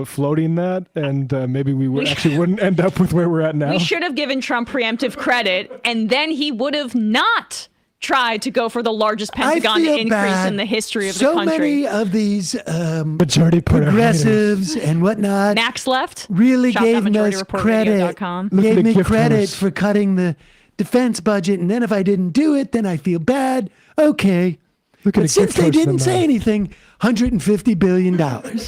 floating that? And maybe we wouldn't end up with where we're at now? We should have given Trump preemptive credit, and then he would have not tried to go for the largest Pentagon increase in the history of the country. So many of these majority progressives and whatnot. Max left. Really gave us credit. Gave me credit for cutting the defense budget, and then if I didn't do it, then I feel bad. Okay. But since they didn't say anything, $150 billion.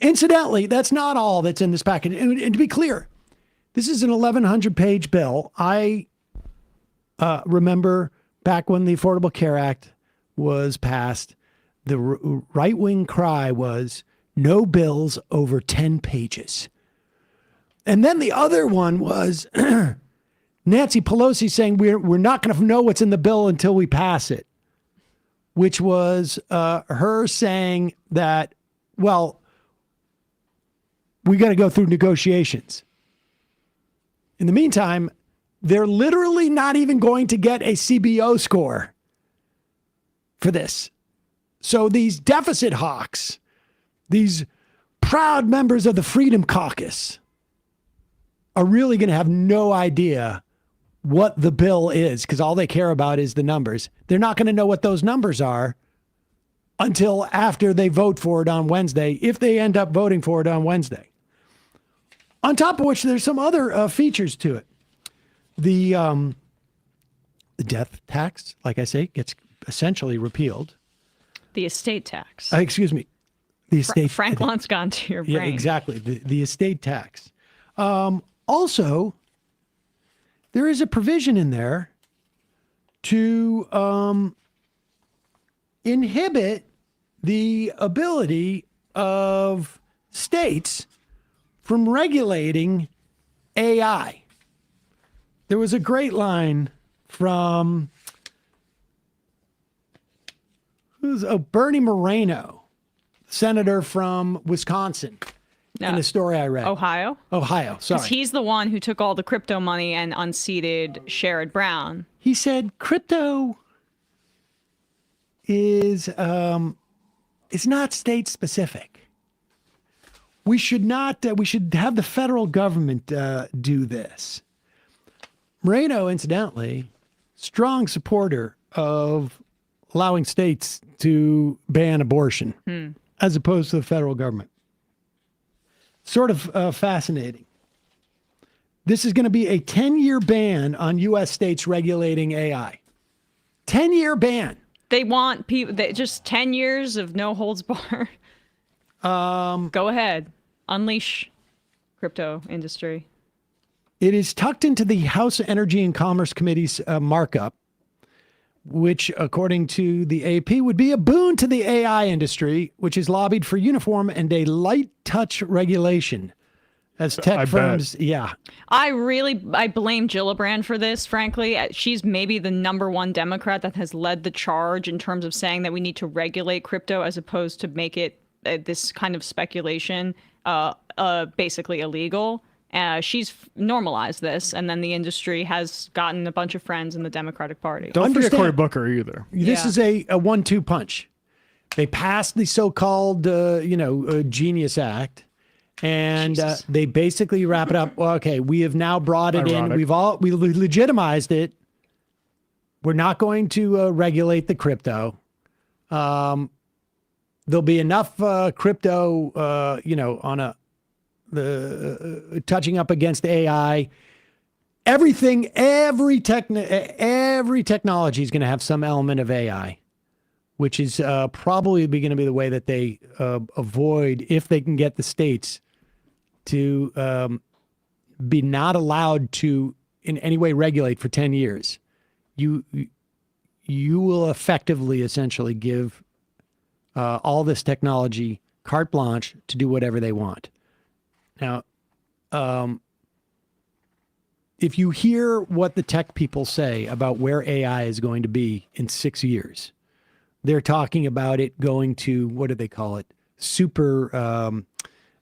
Incidentally, that's not all that's in this package. And to be clear, this is an 1,100-page bill. I remember back when the Affordable Care Act was passed, the right-wing cry was no bills over 10 pages. And then the other one was Nancy Pelosi saying we're not going to know what's in the bill until we pass it, which was her saying that, well, we got to go through negotiations. In the meantime, they're literally not even going to get a CBO score for this. So these deficit hawks, these proud members of the Freedom Caucus, are really going to have no idea what the bill is because all they care about is the numbers. They're not going to know what those numbers are until after they vote for it on Wednesday, if they end up voting for it on Wednesday. On top of which, there's some other features to it. The death tax, like I say, gets essentially repealed. The estate tax. Excuse me. The estate. Frank Lunt's gone to your brain. Yeah, exactly. The estate tax. Also, there is a provision in there to inhibit the ability of states from regulating AI. There was a great line from Bernie Moreno, senator from Wisconsin, in the story I read. Ohio, sorry. Because he's the one who took all the crypto money and unseated Sherrod Brown. He said crypto is not state specific. We should not. We should have the federal government do this. Moreno, incidentally, strong supporter of allowing states to ban abortion as opposed to the federal government. Sort of fascinating. This is going to be a 10-year ban on U.S. states regulating AI. 10-year ban. They want people, just 10 years of no holds barred. Go ahead. Unleash crypto industry. It is tucked into the House Energy and Commerce Committee's markup, which, according to the AP, would be a boon to the AI industry, which is lobbied for uniform and a light touch regulation. As tech firms, yeah. I blame Gillibrand for this, frankly. She's maybe the #1 Democrat that has led the charge in terms of saying that we need to regulate crypto as opposed to make it this kind of speculation basically illegal. She's normalized this, and then the industry has gotten a bunch of friends in the Democratic Party. Don't forget Cory Booker either. This is a 1-2 punch. They passed the so-called, Genius Act, and they basically wrap it up. Well, okay, we have now brought it in. We legitimized it. We're not going to regulate the crypto. There'll be enough crypto, on the touching up against AI. Every technology is going to have some element of AI, which is probably going to be the way that they avoid, if they can get the states to be not allowed to in any way regulate for 10 years. You will effectively, essentially give all this technology carte blanche to do whatever they want. Now, if you hear what the tech people say about where AI is going to be in 6 years, they're talking about it going to, what do they call it? Super...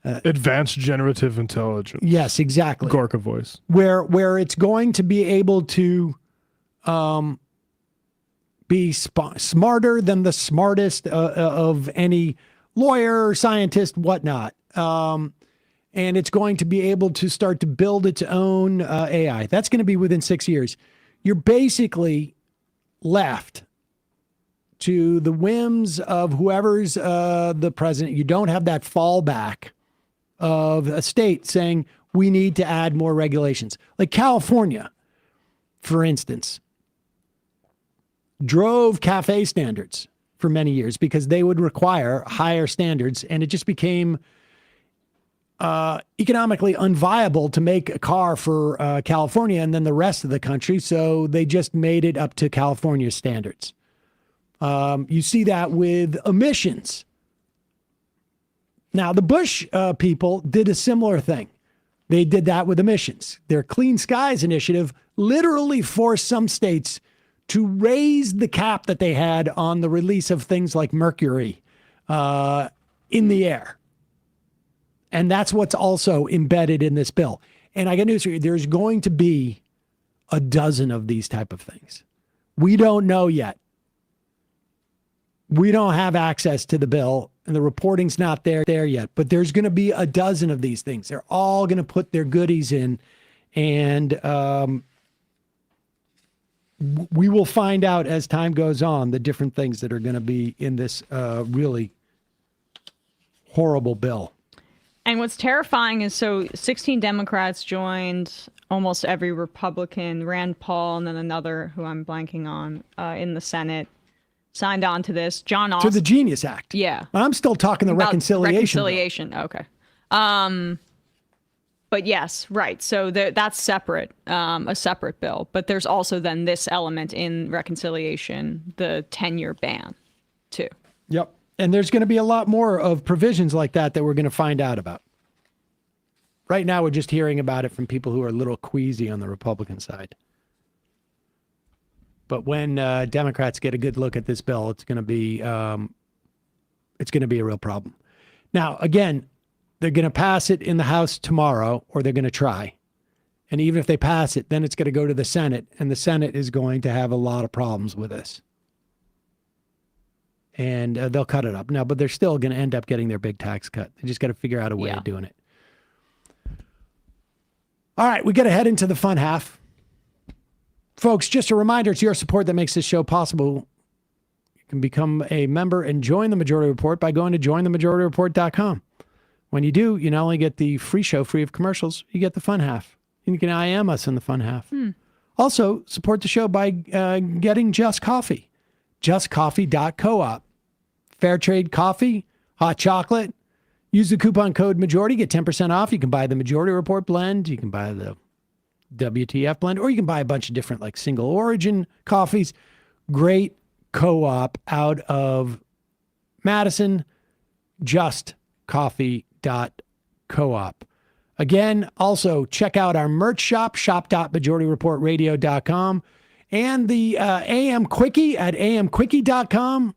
advanced generative intelligence. Yes, exactly. Gorka voice. Where it's going to be able to be smarter than the smartest of any lawyer, scientist, whatnot. And it's going to be able to start to build its own AI. That's going to be within 6 years. You're basically left to the whims of whoever's the president. You don't have that fallback of a state saying we need to add more regulations. Like California, for instance, drove cafe standards for many years because they would require higher standards, and it just became economically unviable to make a car for California and then the rest of the country, so they just made it up to California standards. You see that with emissions. Now, the Bush people did a similar thing. They did that with emissions. Their Clean Skies initiative literally forced some states to raise the cap that they had on the release of things like mercury in the air. And that's what's also embedded in this bill. And I got news for you. There's going to be a dozen of these type of things. We don't know yet. We don't have access to the bill, and the reporting's not there yet. But there's going to be a dozen of these things. They're all going to put their goodies in, and we will find out as time goes on the different things that are going to be in this really horrible bill. And what's terrifying is 16 Democrats joined, almost every Republican, Rand Paul, and then another who I'm blanking on in the Senate, signed on to this. John Austin. To the Genius Act. Yeah. I'm still talking the About reconciliation. Reconciliation. Okay. But yes, right. So that's separate, a separate bill. But there's also then this element in reconciliation, the 10-year ban, too. Yep. And there's going to be a lot more of provisions like that we're going to find out about. Right now, we're just hearing about it from people who are a little queasy on the Republican side. But when Democrats get a good look at this bill, it's going to be a real problem. Now, again, they're going to pass it in the House tomorrow, or they're going to try. And even if they pass it, then it's going to go to the Senate, and the Senate is going to have a lot of problems with this. And they'll cut it up. No, but they're still going to end up getting their big tax cut. They just got to figure out a way of doing it. All right, we got to head into the fun half. Folks, just a reminder, it's your support that makes this show possible. You can become a member and join the Majority Report by going to jointhemajorityreport.com. When you do, you not only get the free show free of commercials, you get the fun half. And you can IM us in the fun half. Also, support the show by getting Just Coffee. JustCoffee.coop. Fair trade coffee, hot chocolate. Use the coupon code Majority, get 10% off. You can buy the Majority Report blend. You can buy the WTF blend, or you can buy a bunch of different like single origin coffees. Great co-op out of Madison, justcoffee.coop. Again, also check out our merch shop, shop.majorityreportradio.com, and the AM Quickie at amquickie.com.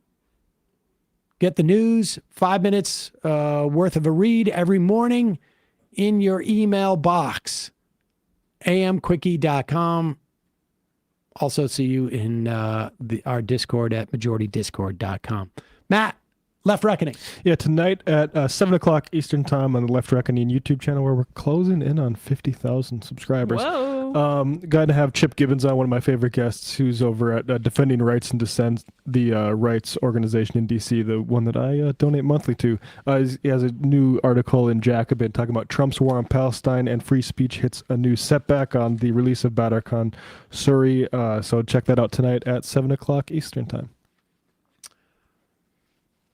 Get the news, 5 minutes worth of a read every morning in your email box. amquickie.com. Also see you in our Discord at majoritydiscord.com. Matt, Left Reckoning. Yeah, tonight at 7 o'clock Eastern Time on the Left Reckoning YouTube channel, where we're closing in on 50,000 subscribers. Whoa. Got to have Chip Gibbons on, one of my favorite guests, who's over at Defending Rights and Dissent, the rights organization in D.C., the one that I donate monthly to. He has a new article in Jacobin talking about Trump's war on Palestine and free speech hits a new setback on the release of Badr Khan Suri. So check that out tonight at 7 o'clock Eastern Time.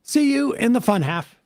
See you in the fun half.